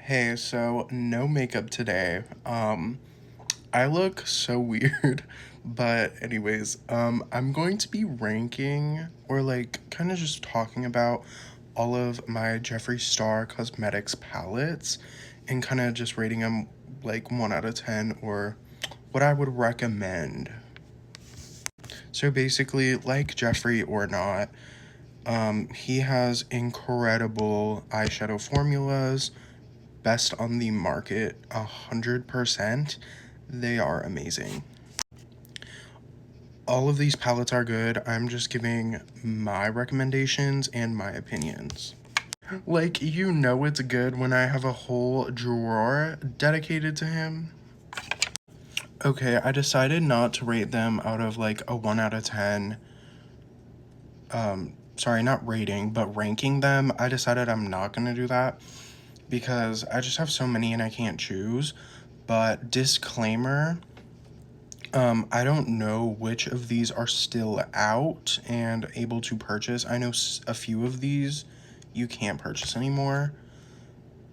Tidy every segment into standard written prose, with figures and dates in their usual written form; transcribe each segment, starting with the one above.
Hey, so no makeup today. I look so weird, but anyways, I'm going to be ranking or like kind of just talking about all of my Jeffree Star Cosmetics palettes and kind of just rating them like 1 out of 10 or what I would recommend. So basically, like Jeffree or not, he has incredible eyeshadow formulas, best on the market, 100%. They are amazing. All of these palettes are good. I'm just giving my recommendations and my opinions. Like, you know it's good when I have a whole drawer dedicated to him. Okay, I decided not to rate them out of like a 1 out of 10. Sorry, not rating, but ranking them. I decided I'm not gonna do that because I just have so many and I can't choose. But disclaimer, I don't know which of these are still out and able to purchase. I know a few of these you can't purchase anymore.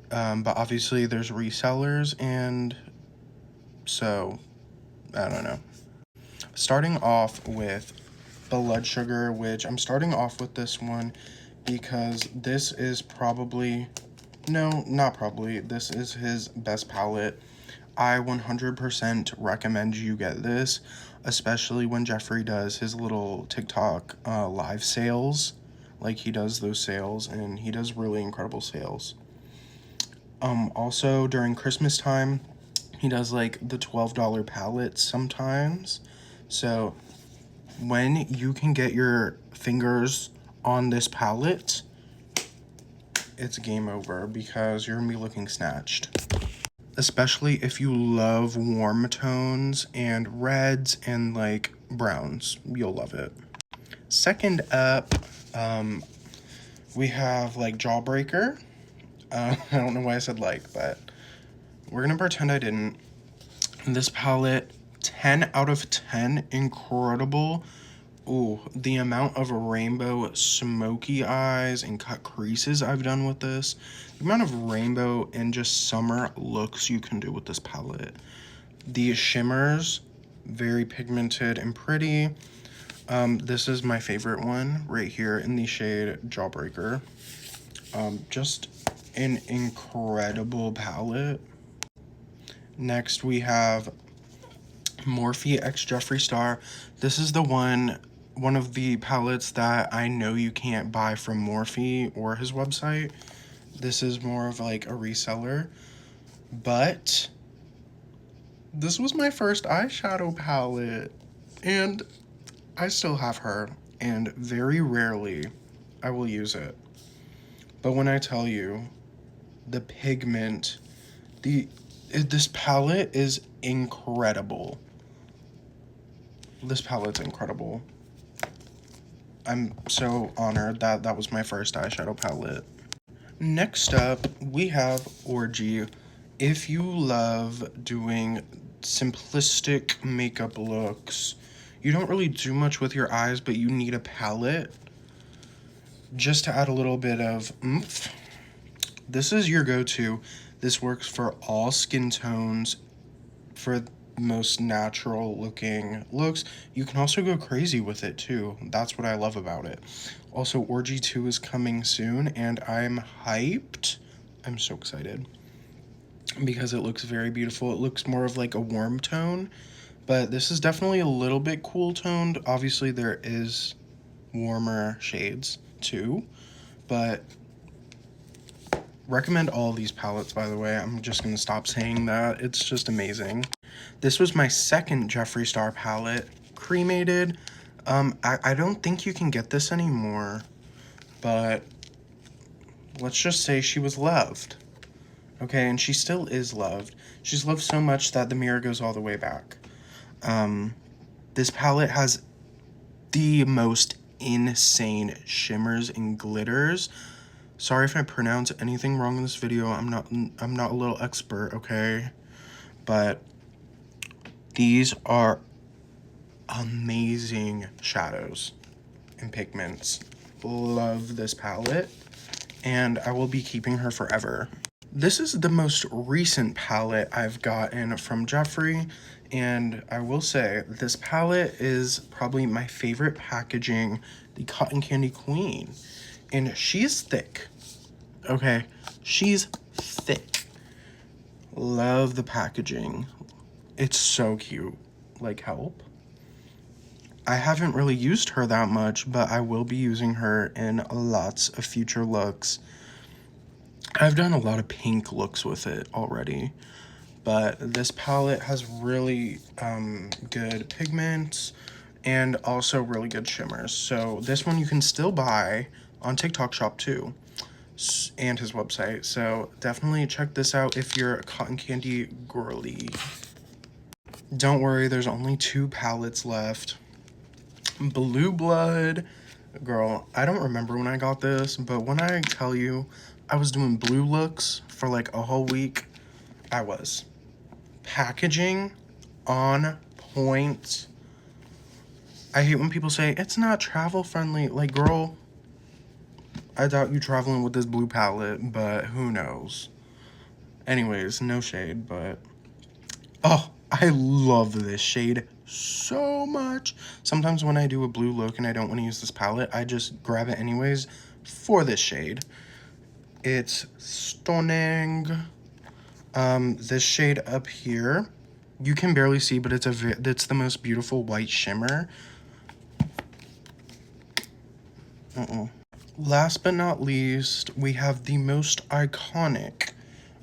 But obviously there's resellers, and so I don't know. Starting off with Blood Sugar, which I'm starting off with this one because this is probably, no, not probably, this is his best palette. I 100% recommend you get this, especially when Jeffree does his little TikTok live sales. Like, he does those sales, and he does really incredible sales. Also, during Christmas time, he does, like, the $12 palettes sometimes. So, when you can get your fingers on this palette, it's game over because you're gonna be looking snatched. Especially if you love warm tones and reds and like browns, you'll love it. Second up, we have like Jawbreaker. I don't know why I said like, but we're gonna pretend I didn't. This palette, 10 out of 10, incredible. Ooh, the amount of rainbow smoky eyes and cut creases I've done with this. The amount of rainbow and just summer looks you can do with this palette. The shimmers, very pigmented and pretty. This is my favorite one right here in the shade Jawbreaker. Just an incredible palette. Next we have Morphe x Jeffree Star. This is the one of the palettes that I know you can't buy from Morphe or his website. This is more of like a reseller, but this was my first eyeshadow palette, and I still have her, and very rarely I will use it. But when I tell you, the pigment, this palette is incredible. This palette's incredible. I'm so honored that that was my first eyeshadow palette. Next up, we have Orgy. If you love doing simplistic makeup looks, you don't really do much with your eyes, but you need a palette just to add a little bit of oomph, this is your go-to. This works for all skin tones, for most natural looking looks. You can also go crazy with it too. That's what I love about it. Also, Orgy 2 is coming soon, and I'm hyped. I'm so excited because it looks very beautiful. It looks more of like a warm tone, but this is definitely a little bit cool toned. Obviously there is warmer shades too, but recommend all these palettes, by the way. I'm just gonna stop saying that. It's just amazing. This was my second Jeffree Star palette, cremated. I don't think you can get this anymore, but let's just say she was loved. Okay, and she still is loved. She's loved so much that the mirror goes all the way back. This palette has the most insane shimmers and glitters. Sorry if I pronounce anything wrong in this video. I'm not a little expert, okay? But these are amazing shadows and pigments. Love this palette, and I will be keeping her forever. This is the most recent palette I've gotten from JEFFREE, and I will say this palette is probably my favorite packaging, the Cotton Candy Queen. And she's thick, okay? She's thick. Love the packaging. It's so cute. Like, help. I haven't really used her that much, but I will be using her in lots of future looks. I've done a lot of pink looks with it already, but this palette has really good pigments and also really good shimmers. So this one you can still buy on TikTok Shop too, and his website. So definitely check this out if you're a cotton candy girly. Don't worry, there's only 2 palettes left. Blue Blood. Girl, I don't remember when I got this, but when I tell you I was doing blue looks for like a whole week, I was. Packaging on point. I hate when people say it's not travel friendly. Like, girl, I doubt you traveling with this blue palette, but who knows. Anyways, no shade, but oh, I love this shade so much. Sometimes when I do a blue look and I don't want to use this palette, I just grab it anyways for this shade. It's stunning. This shade up here, you can barely see, but it's the most beautiful white shimmer. Last but not least, we have the most iconic,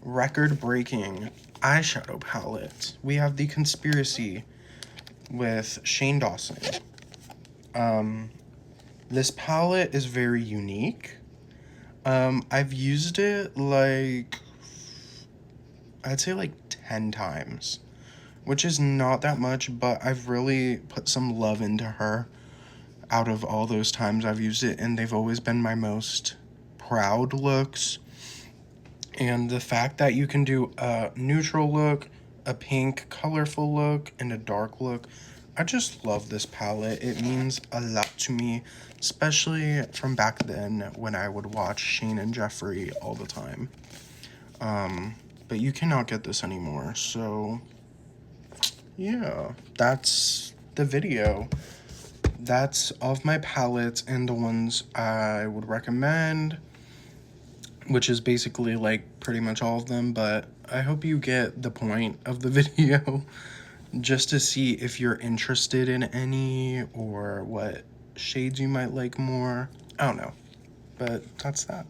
record-breaking eyeshadow palette. We have the Conspiracy with Shane Dawson. This palette is very unique. I've used it like, I'd say like 10 times, which is not that much, but I've really put some love into her out of all those times I've used it, and they've always been my most proud looks. And the fact that you can do a neutral look, a pink colorful look, and a dark look, I just love this palette. It means a lot to me, especially from back then when I would watch Shane and JEFFREE all the time. But you cannot get this anymore, so yeah, that's the video. That's all of my palettes and the ones I would recommend, which is basically like pretty much all of them, but I hope you get the point of the video just to see if you're interested in any or what shades you might like more. I don't know, but that's that.